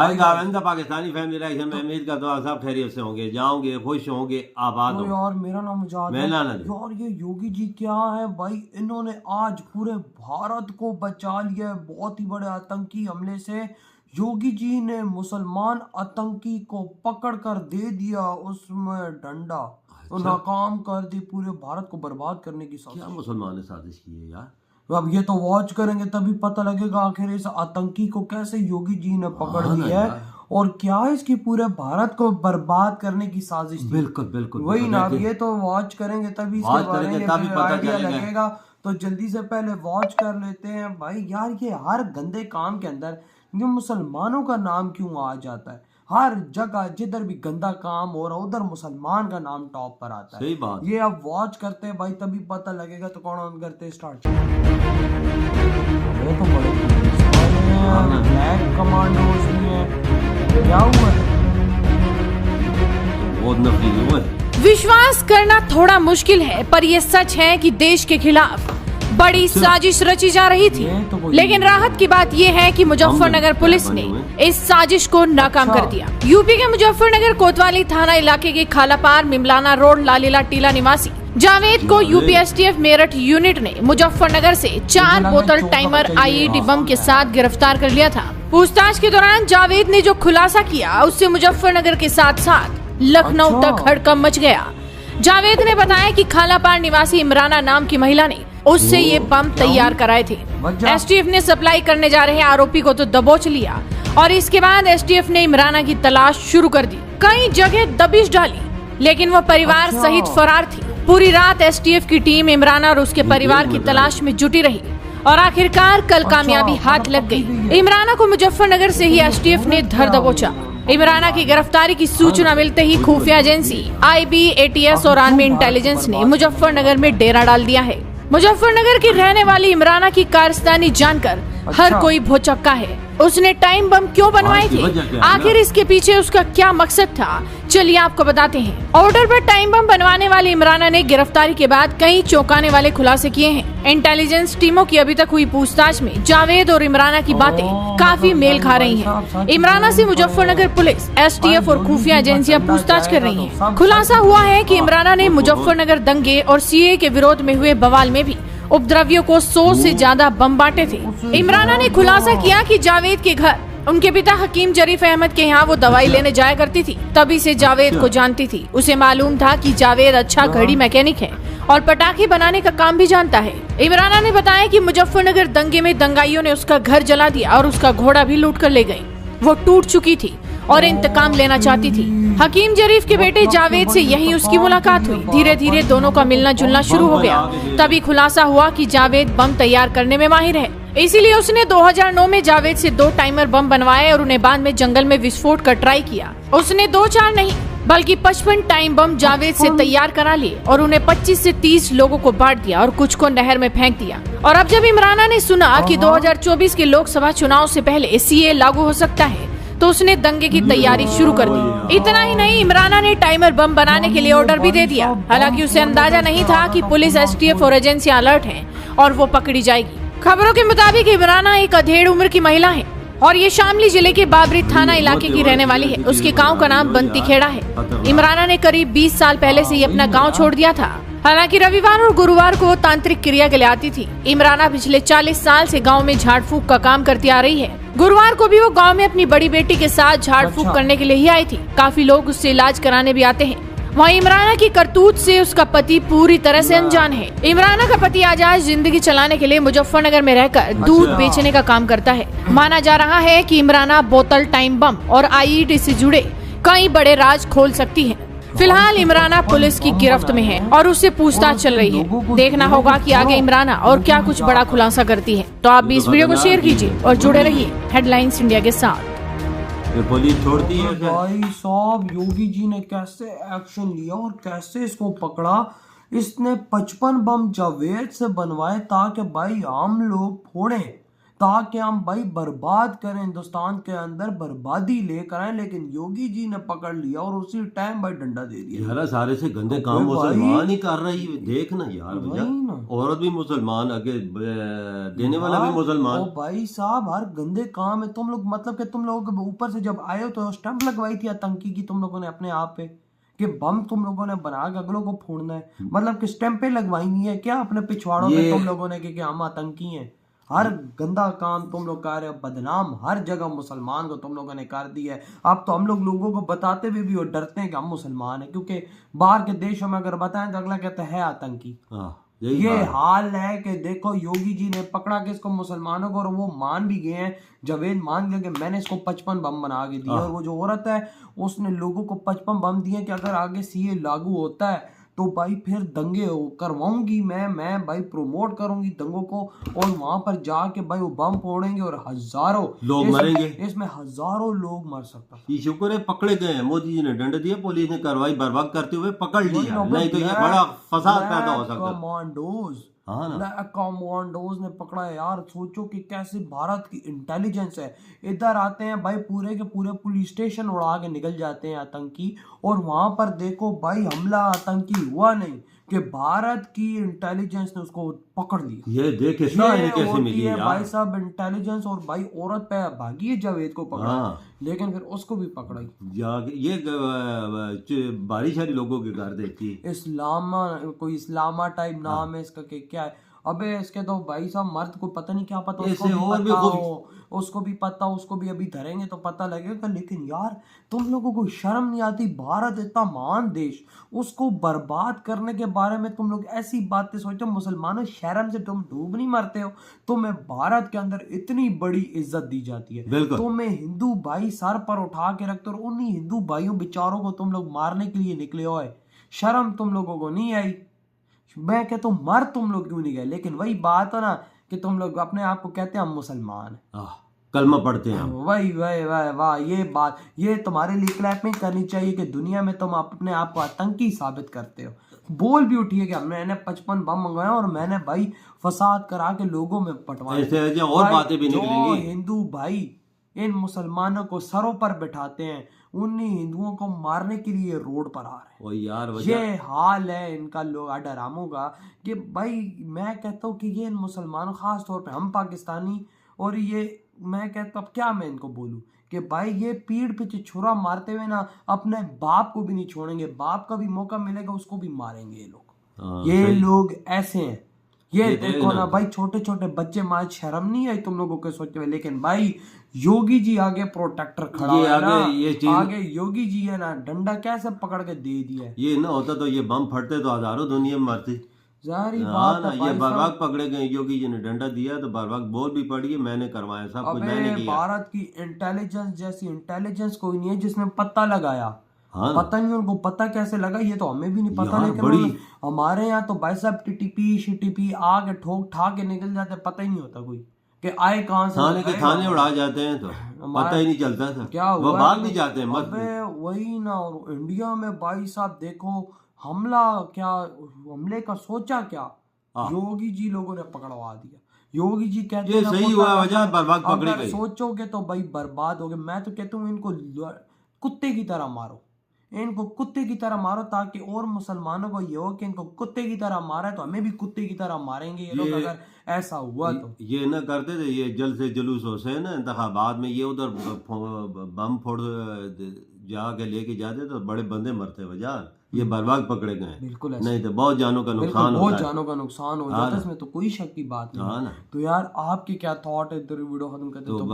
भाई गाविंदा Pakistani family reaction में उम्मीद करता हूँ आप सब खैरियत से होंगे, जाओगे खुश होंगे, आबाद तो हो। यार मेरा नाम मुजाद है। मैं नाना जी। यार ये योगी जी क्या है भाई, इन्होंने आज पूरे भारत को बचा लिया है बहुत ही बड़े आतंकी हमले से। योगी जी ने मुसलमान आतंकी को पकड़ कर दे दिया उसमें डंडा, तो अच्छा। नाकाम कर दी, पूरे भारत को बर्बाद करने की क्या साजिश। मुसलमान ने साजिश की है यार? अब ये तो वॉच करेंगे तभी पता लगेगा आखिर इस आतंकी को कैसे योगी जी ने पकड़ हाँ ना लिया है यार। और क्या इसकी पूरे भारत को बर्बाद करने की साजिश थी। बिल्कुल बिल्कुल वही बिल्कुल, ना, अब देखिए। ये तो वॉच करेंगे तभी इसके वॉच बारे करेंगे में तभी पता आइडिया चलेगा। लगेगा। तो जल्दी से पहले वॉच कर लेते हैं भाई। यार ये हर गंदे काम के अंदर ये मुसलमानों का नाम क्यों आ जाता है? हर जगह जिधर भी गंदा काम हो रहा उधर मुसलमान का नाम टॉप पर आता है। सही बात। ये अब वॉच करते हैं भाई तभी पता लगेगा। तो कौन ऑन करते हैं स्टार्ट। ये तो बड़े ब्लैक कमांडोज भी हैं, क्या हुआ है? बहुत नफरी हुआ है। विश्वास करना थोड़ा मुश्किल है पर यह सच है कि देश के खिलाफ बड़ी साजिश रची जा रही थी। लेकिन राहत की बात यह है कि मुजफ्फरनगर पुलिस ने इस साजिश को नाकाम कर दिया। यूपी के मुजफ्फरनगर कोतवाली थाना इलाके के खालापार मिमलाना रोड लालीला टीला निवासी जावेद को यूपी एसटीएफ मेरठ यूनिट ने मुजफ्फरनगर से 4 बोतल टाइमर आईईडी बम के साथ गिरफ्तार कर लिया था। पूछताछ के दौरान जावेद ने जो खुलासा किया उससे मुजफ्फरनगर के साथ साथ लखनऊ तक हड़कंप मच गया। जावेद ने बताया कि खालापार निवासी इमराना नाम की महिला ने उससे ये बम तैयार कराए थे। एसटीएफ ने सप्लाई करने जा रहे आरोपी को तो दबोच लिया और इसके बाद एसटीएफ ने इमराना की तलाश शुरू कर दी। कई जगह दबिश डाली लेकिन वो परिवार सहित फरार थी। पूरी रात एसटीएफ की टीम इमराना और उसके परिवार की तलाश में जुटी रही और आखिरकार कल कामयाबी हाथ लग गई। इमराना को मुजफ्फरनगर से ही एसटीएफ ने धर दबोचा। इमराना की गिरफ्तारी की सूचना मिलते ही खुफिया एजेंसी आईबी, एटीएस और आर्मी इंटेलिजेंस ने मुजफ्फरनगर में डेरा डाल दिया है। मुजफ्फरनगर की रहने वाली इमराना की कारस्तानी जानकर हर कोई भौचक्का है। उसने टाइम बम क्यों बनवाए थे, आखिर इसके पीछे उसका क्या मकसद था, चलिए आपको बताते हैं। ऑर्डर पर टाइम बम बनवाने वाले इमराना ने गिरफ्तारी के बाद कई चौंकाने वाले खुलासे किए हैं। इंटेलिजेंस टीमों की अभी तक हुई पूछताछ में जावेद और इमराना की बातें काफी मेल खा रही हैं। इमराना से मुजफ्फरनगर पुलिस, एसटीएफ और खुफिया एजेंसियां पूछताछ कर रही हैं। खुलासा हुआ है कि इमराना ने मुजफ्फरनगर दंगे और सीए के विरोध में हुए बवाल में भी उपद्रवियों को 100 से ज्यादा बम बांटे थे। इमराना ने खुलासा किया कि जावेद के घर उनके पिता हकीम जरीफ अहमद के यहाँ वो दवाई लेने जाया करती थी, तभी से जावेद को जानती थी। उसे मालूम था कि जावेद अच्छा घड़ी मैकेनिक है और पटाखे बनाने का काम भी जानता है। इमराना ने बताया कि मुजफ्फरनगर दंगे में दंगाइयों ने उसका घर जला दिया और उसका घोड़ा भी लूट कर ले गई। वो टूट चुकी थी और इंतकाम लेना चाहती थी। हकीम जरीफ के बेटे जावेद से यही उसकी मुलाकात हुई। धीरे धीरे दोनों का मिलना जुलना शुरू हो गया। तभी खुलासा हुआ कि जावेद बम तैयार करने में माहिर है, इसीलिए उसने 2009 में जावेद से 2 टाइमर बम बनवाए और उन्हें बाद में जंगल में विस्फोट कर ट्राई किया। उसने 2-4 नहीं बल्कि 55 टाइम बम जावेद से तैयार करा लिए और उन्हें 25 से 30 लोगों को बांट दिया और कुछ को नहर में फेंक दिया। और अब जब इमराना ने सुना कि 2024 के लोकसभा चुनाव से पहले सीए लागू हो सकता है तो उसने दंगे की तैयारी शुरू कर दी। इतना ही नहीं, इमराना ने टाइमर बम बनाने के लिए ऑर्डर भी दे दिया। हालांकि उसे अंदाजा नहीं था कि पुलिस, एसटीएफ और एजेंसियां अलर्ट हैं और वो पकड़ी जाएगी। खबरों के मुताबिक इमराना एक अधेड़ उम्र की महिला है और ये शामली जिले के बाबरी थाना इलाके की रहने वाली है। उसके गांव का नाम बंती खेड़ा है। इमराना ने करीब 20 साल पहले से ही अपना गांव छोड़ दिया था। हालांकि रविवार और गुरुवार को तांत्रिक क्रिया के लिए आती थी। इमराना पिछले 40 साल से गांव में झाड़ फूक का काम करती आ रही है। गुरुवार को भी वो गांव में अपनी बड़ी बेटी के साथ झाड़ फूक करने के लिए ही आई थी। काफी लोग उससे इलाज कराने भी आते हैं। वहीं इमराना की करतूत से उसका पति पूरी तरह से अनजान है। इमराना का पति आजाद जिंदगी चलाने के लिए मुजफ्फरनगर में रहकर दूध बेचने का काम करता है। माना जा रहा है कि इमराना बोतल टाइम बम और आईईडी से जुड़े कई बड़े राज खोल सकती है। फिलहाल इमराना पुलिस की गिरफ्त में है और उससे पूछताछ चल रही है। देखना होगा कि आगे इमराना और क्या कुछ बड़ा खुलासा करती है। तो आप भी इस वीडियो को शेयर कीजिए और जुड़े रहिए हेडलाइंस इंडिया के साथ। ये पुलिस छोड़ती है भाई साहब, योगी जी ने कैसे एक्शन लिया और कैसे इसको पकड़ा। इसने 55 बम जावेद से बनवाए ताकि भाई आम लोग फोड़े, ताकि हम भाई बर्बाद करें, हिंदुस्तान के अंदर बर्बादी लेकर आए। लेकिन योगी जी ने पकड़ लिया और उसी टाइम भाई डंडा दे दिया। यार सारे से गंदे काम भाई, मुसलमान ही कर रही है, देख ना यार भैया, वही ना। औरत भी मुसलमान, आगे देने वाला भी मुसलमान। ओ भाई साहब, हर गंदे काम है। तुम लोग मतलब कि तुम लोगों के ऊपर से जब आए हो तो स्टंप लगवाई थी आतंकी की तुम लोगों ने अपने आप पे, कि बम तुम लोगों ने बना के अगलों को फोड़ना है। मतलब कि स्टैंपें लगवाई हुई है क्या अपने पिछवाड़ों पे तुम लोगों ने कि हम आतंकी हैं। हर गंदा काम तुम लोग कर रहे हो, बदनाम हर जगह मुसलमान को तुम लोगों ने कर दिया है। अब तो हम लोगों को बताते हुए भी और डरते हैं कि हम मुसलमान हैं, क्योंकि बाहर के देशों में अगर बताएं तो अगला कहता है आतंकी। ये हाल है कि देखो योगी जी ने पकड़ा कि इसको मुसलमानों को, और वो मान भी गए हैं, जावेद मान गया कि मैंने इसको 55 बम बना के दिए। और वो जो औरत है उसने लोगों को 55 बम दिए कि अगर आगे सीए लागू होता है तो भाई फिर दंगे करवाऊंगी मैं भाई प्रमोट करूंगी दंगों को, और वहां पर जाके भाई वो बम फोड़ेंगे और हजारों लोग मरेंगे, इसमें हजारों लोग मर सकता है। ये शुक्र है पकड़े गए हैं, मोदी जी ने दंड दिया, पुलिस ने कार्रवाई बर्बाद करते हुए पकड़ लिया, नहीं तो ये बड़ा फसाद पैदा हो सकता। कमांडोज, हाँ ना, कमांडोज ने पकड़ा है यार। सोचो कि कैसे भारत की इंटेलिजेंस है, इधर आते हैं भाई पूरे के पूरे पुलिस स्टेशन उड़ा के निकल जाते हैं आतंकी, और वहां पर देखो भाई हमला आतंकी हुआ नहीं कि भारत की इंटेलिजेंस ने उसको पकड़ लिया। ये देख कैसे मिली है भाई साहब इंटेलिजेंस। और भाई औरत पे भागी है, जावेद को पकड़ा, लेकिन फिर उसको भी पकड़ा ये बारिश वाली लोगों के घर देखती है। कोई इस्लामा टाइप नाम है इसका कि क्या है। अबे इसके तो भाई साहब मर्द को पता नहीं क्या पता, उसको भी अभी धरेंगे तो पता लगेगा। लेकिन यार तुम लोगों को शर्म नहीं आती? भारत इतना महान देश, उसको बर्बाद करने के बारे में तुम लोग ऐसी बातें सोचो। मुसलमानों शर्म से तुम डूब नहीं मरते हो? तुम्हें भारत के अंदर इतनी बड़ी इज्जत दी जाती है, तुम्हें हिंदू भाई सर पर उठा के रखते, और उन्हीं हिंदू भाइयों बेचारों को तुम लोग मारने के लिए निकले हो। शर्म तुम लोगों को नहीं आई? मैं कहता हूँ मर तुम लोग क्यों नहीं गए? लेकिन वही बात है ना कि तुम लोग अपने आप को कहते हैं हम मुसलमान हैं, कलमा पढ़ते हैं। वही वाह, ये बात ये तुम्हारे लिए क्लैपिंग करनी चाहिए कि दुनिया में तुम अपने आप को आतंकी साबित करते हो। बोल भी उठिए कि मैंने 55 बम मंगवाया और मैंने भाई फसाद करा के लोगों में पटवाया। और बातें भी निकलेंगी। हिंदू भाई इन मुसलमानों को सरों पर बिठाते हैं, उन्हीं हिंदुओं को मारने के लिए रोड पर आ रहे हैं। यार ये हाल है इनका लोग डरामों का कि भाई मैं कहता हूँ कि ये इन मुसलमानों, खास तौर पे हम पाकिस्तानी, और ये मैं कहता हूँ क्या मैं इनको बोलूँ कि भाई ये पीठ पीछे छुरा मारते हुए ना अपने बाप को भी नहीं छोड़ेंगे। बाप का भी मौका मिलेगा उसको भी मारेंगे ये लोग। ये लोग ऐसे हैं। ये देखो ना भाई, छोटे छोटे बच्चे मार, शर्म नहीं आई तुम लोगों के सोचे हुए? लेकिन भाई योगी जी आगे प्रोटेक्टर खड़ा है ना, आगे योगी जी है ना, डंडा कैसे पकड़ के दे दिया। ये ना होता तो ये बम फटते तो हजारों दुनिया में मरती। जारी बात है, ये बर्बाद पकड़े गए, योगी जी ने डंडा दिया तो बर्बाद बोल भी पड़ी, मैंने करवाया, सब कुछ मैंने किया। भारत की इंटेलिजेंस जैसी इंटेलिजेंस कोई नहीं है जिसने पता लगाया। पता नहीं उनको पता कैसे लगा, ये तो हमें भी नहीं पता। लेकिन हमारे यहाँ तो भाई साहब टीटीपी आके ठोक ठा के निकल जाते, पता ही नहीं होता कोई कि आए कहाँ से। थाने उड़ा जाते हैं तो पता ही नहीं चलता था क्या हुआ, वो भाग भी जाते हैं। वही ना। और इंडिया में भाई साहब देखो हमले का सोचा क्या, योगी जी लोगों ने पकड़वा दिया। योगी जी कहते हैं सही हुआ, वजह बर्बाद पकड़े गए। सोचोगे तो भाई बर्बाद हो गए। मैं तो कहता हूँ इनको कुत्ते की तरह मारो, इनको कुत्ते की तरह मारो, ताकि और मुसलमानों को ये हो कि इनको कुत्ते की तरह मारा है तो हमें भी कुत्ते की तरह मारेंगे ये लोग, अगर ऐसा हुआ तो। ये ना करते थे, ये जल से जुलूस होते ना इंतखाबात में, ये उधर बम फोड़ जाके लेके जाते तो बड़े बंदे मरते वजह, ये बर्बाद पकड़े गए। बिल्कुल नहीं तो बहुत जानों का नुकसान बहुत जानों का नुकसान हो जाता है, इसमें तो कोई शक की बात नहीं। तो यार आपकी क्या थॉट है? वीडियो खत्म करते तो